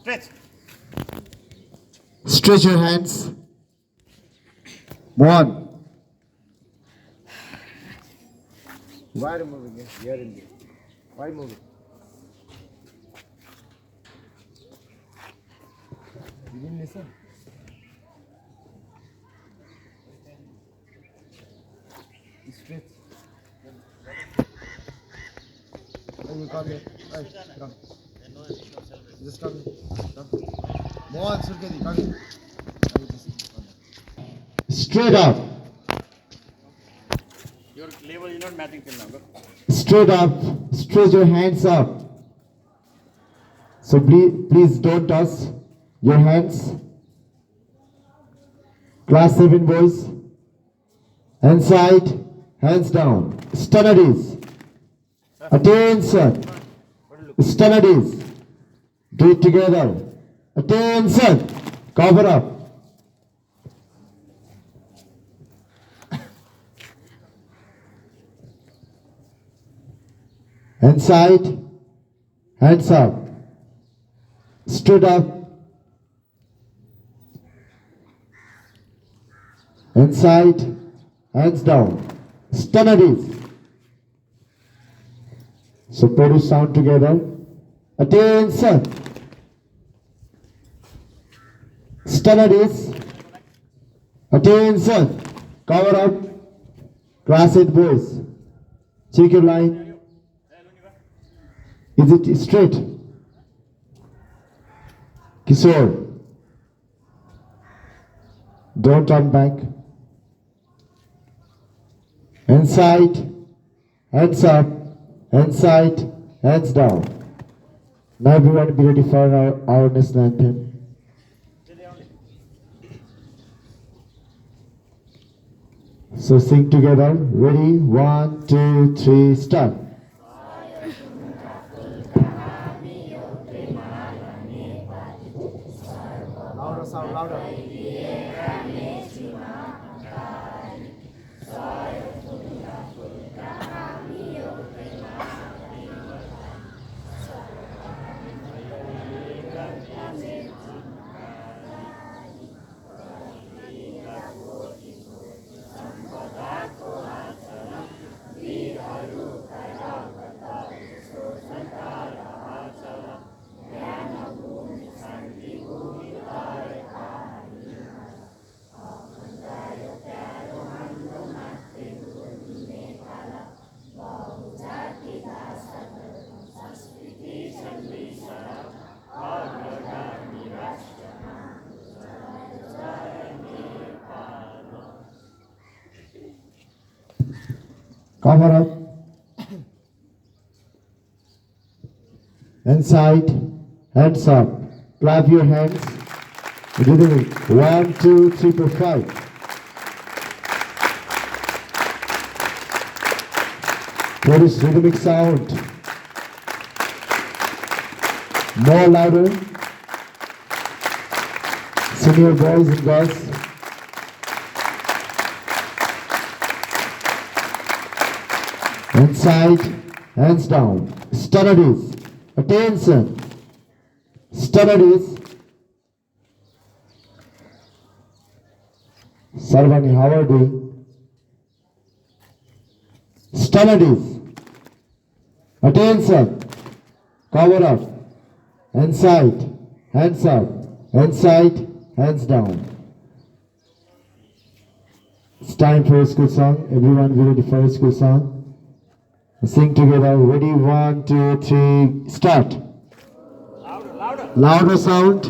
Stretch. Stretch your hands. One. Why are you moving here in there? Why moving? You didn't listen. Stretch. Oh, you come here. Hey, come. Just come here. Come. Mohan Surkedi, come here. Straight up. Your level is not matching till now. Go. Straight up. Stretch your hands up. So please don't toss your hands. Class 7 boys. Hands side, hands down. Studies. Attention. Studies. Do it together. Attention. Cover up. Hands side, hands up. Stood up. Inside, hands down. Studies. So produce sound together. Attention. Studies. Attention. Cover up. Class 8 boys. Check your line. Is it straight? Kishore. Don't turn back. Inside, hands up, inside, hands down. Now everyone be ready for our national anthem. So sing together. Ready? 1, 2, 3, start. Louder sound, louder. Cover up. Inside, hands up. Clap your hands. Rhythmic. 1, 2, 3, 4, 5. Produce rhythmic sound. More louder. Senior boys and girls. Inside, hands down. Studies. Attention. Studies. Sarvani, how are you? Studies. Attention. Cover up. Inside, hands up. Inside, hands down. It's time for a school song. Everyone be ready for a school song. Sing together. Ready? 1, 2, 3. Start. Louder, louder. Louder sound.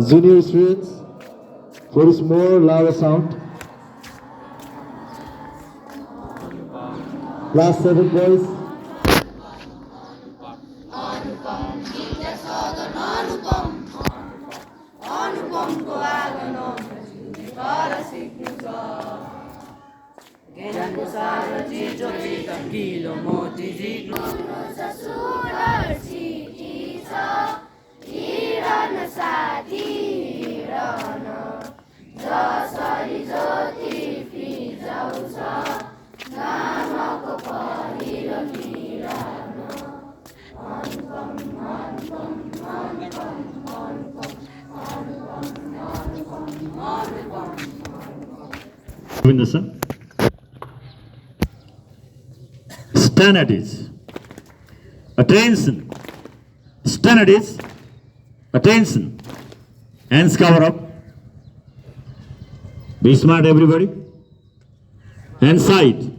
Junior students. Produce more louder sound. Class 7 boys. ज्ञानको सार चिजो kilo मोती जिग्लो सुन्दर city छ हिरन साथी हिरन जसरी ज्योति फिजाउँछ घामको पहिरो किरण Govinda sir. Stand at ease. Attention. Stand at ease. Attention. Hands cover up. Be smart, everybody. Hands side.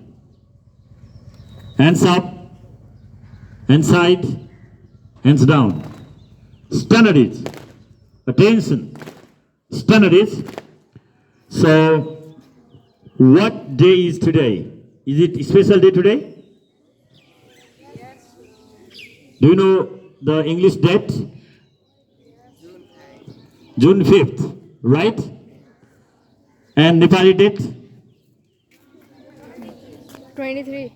Hands up. Hands side. Hands down. Stand at ease. Attention. Stand at ease. So, what day is today? Is it a special day today? Do you know the English date? June 5th, right? And Nepali date? 23.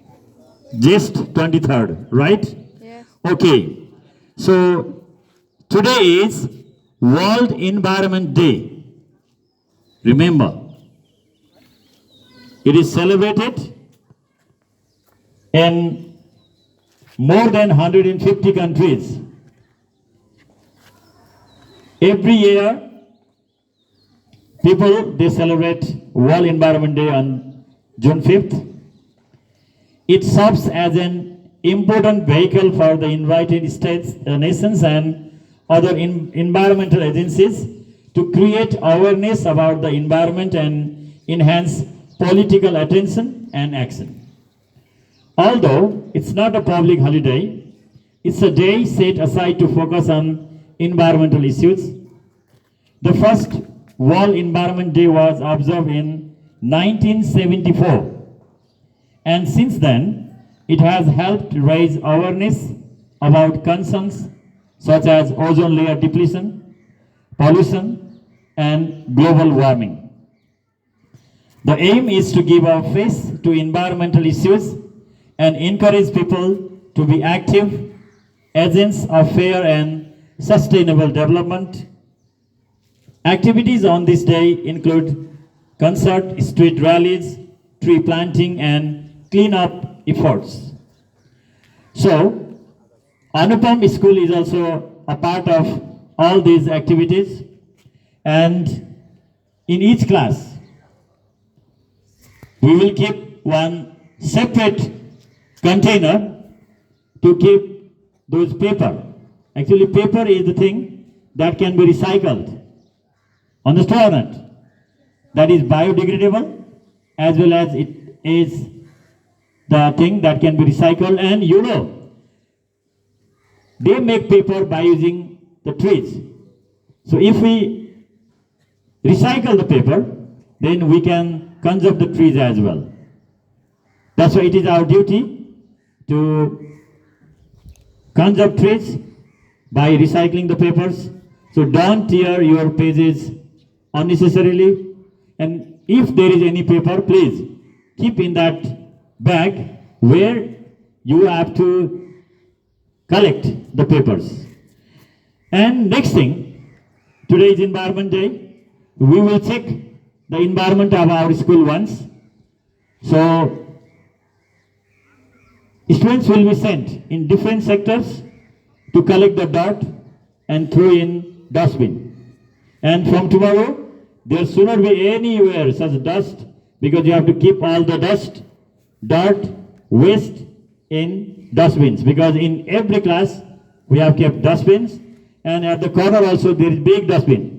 Just 23rd, right? Yes. Okay. So, today is World Environment Day. Remember, it is celebrated in more than 150 countries. Every year, they celebrate World Environment Day on June 5th. It serves as an important vehicle for the United States, nations and other environmental agencies to create awareness about the environment and enhance political attention and action. Although it's not a public holiday, it's a day set aside to focus on environmental issues. The first World Environment Day was observed in 1974, and since then it has helped raise awareness about concerns such as ozone layer depletion, pollution, and global warming. The aim is to give a face to environmental issues and encourage people to be active agents of fair and sustainable development. Activities on this day include concert, street rallies, tree planting, and cleanup efforts. So, Anupam School is also a part of all these activities, and in each class, we will keep one separate container to keep those paper. Actually, paper is the thing that can be recycled. Understand or not? That is biodegradable, as well as it is the thing that can be recycled. And you know, they make paper by using the trees. So if we recycle the paper, then we can conserve the trees as well. That's why it is our duty to conserve trees by recycling the papers. So don't tear your pages unnecessarily. And if there is any paper, please keep in that bag where you have to collect the papers. And next thing, today is Environment Day. We will check the environment of our school once. So, students will be sent in different sectors to collect the dirt and throw in dustbin. And from tomorrow, there should not be anywhere such dust, because you have to keep all the dust, dirt, waste in dustbins. Because in every class, we have kept dustbins, and at the corner also there is big dustbin.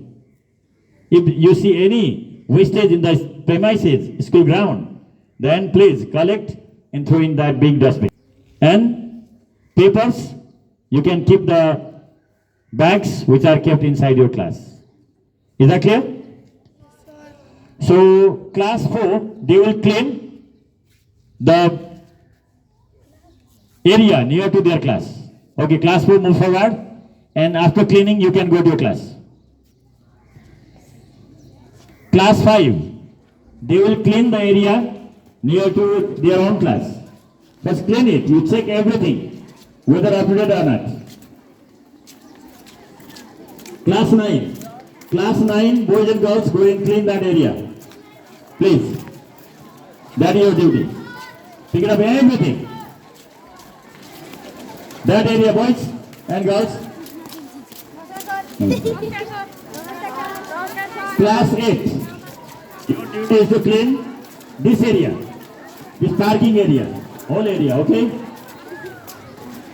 If you see any wastage in the premises, school ground, then please collect and throw in that big dustbin. And papers, you can keep the bags which are kept inside your class. Is that clear? So class 4, they will clean the area near to their class. Okay, class 4, move forward. And after cleaning, you can go to your class. Class 5, they will clean the area near to their own class. First clean it, you check everything, whether up to date or not. Class 9. Class 9, boys and girls, go and clean that area. Please. That is your duty. Pick it up everything. That area, boys and girls. Class 8. Your duty is to clean this area, this parking area, whole area, okay?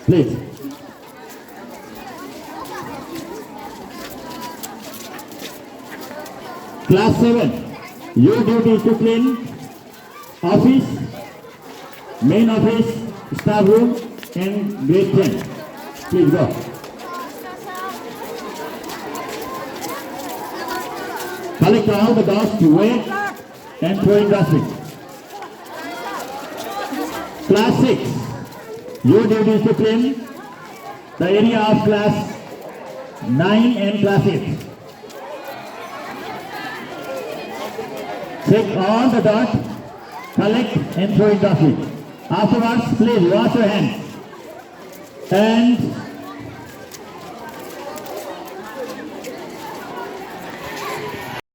Please. Class 7, your duty is to clean office, main office, staff room, and grade 10. Please go. Collect all the dust, weight, and throw in dustbin. Class 6, your duty is to clean the area of class 9 and class 8. Take all the dirt, collect and throw in dustbin. Afterwards, please wash your hands and